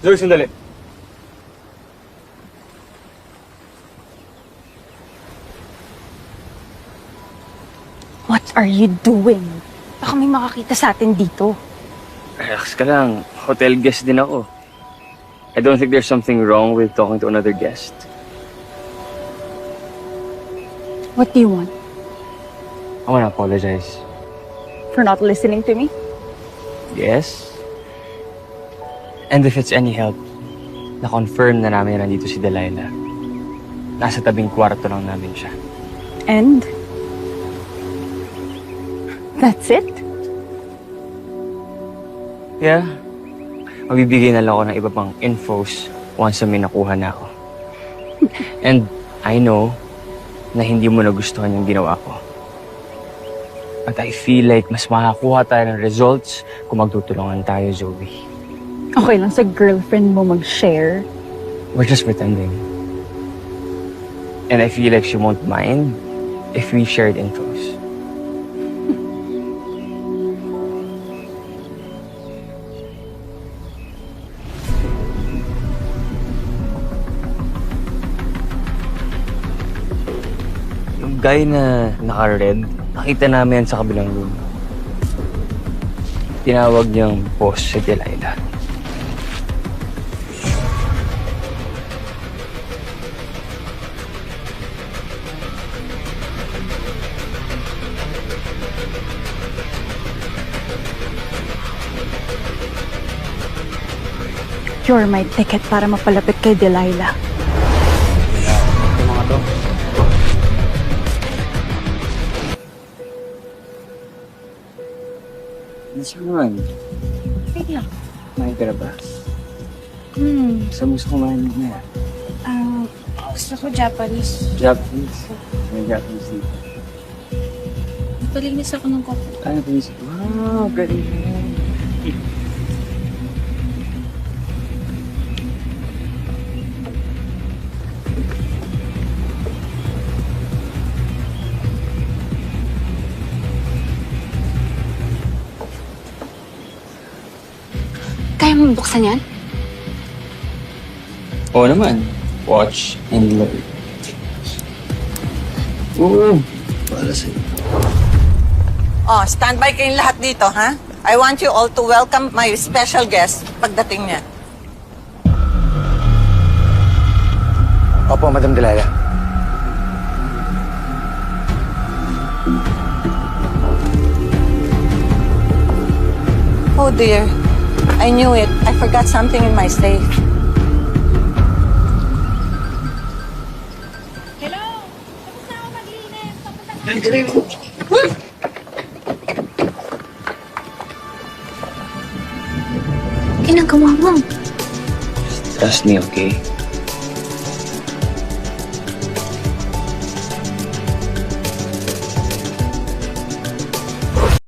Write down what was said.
Zoe, sandali. What are you doing? Baka may makakita sa atin dito. Relax ka lang. Hotel guest din ako. I don't think there's something wrong with talking to another guest. What do you want? I wanna apologize. For not listening to me? Yes? And if it's any help, na-confirm na namin na nandito si Delilah. Nasa tabing kwarto lang namin siya. And? That's it? Yeah. Magbibigay na lang ako ng iba pang infos once na may nakuha na ako. And I know na hindi mo nagustuhan yung ginawa ko. But I feel like mas makakuha tayo ng results kung magtutulungan tayo, Zoe. Okay lang sa girlfriend mo mag-share. We're just pretending. And I feel like she won't mind if we shared infos. Yung guy na naka-red, nakita namin sa kabilang room. Tinawag niyang boss si Delilah. You're my ticket para mapalapit kay Delilah. Ito mga to. Nasa naman? Wait lang. Kumain ka na ba? Saan gusto kumain na? Gusto ko Japanese. Japanese. May Japanese dito. Palinis ako ng kopo. Ano pa yun? Wow, galing. Kaya mo buksan yan? Oo naman. Watch and learn. Oo. Para sa'yo. Oh, standby kayong lahat dito, ha? I want you all to welcome my special guest pagdating niya. Opo, Madam Delilah. Oh dear, I knew it. I forgot something in my safe. Ginagawa mo. Trust me, okay?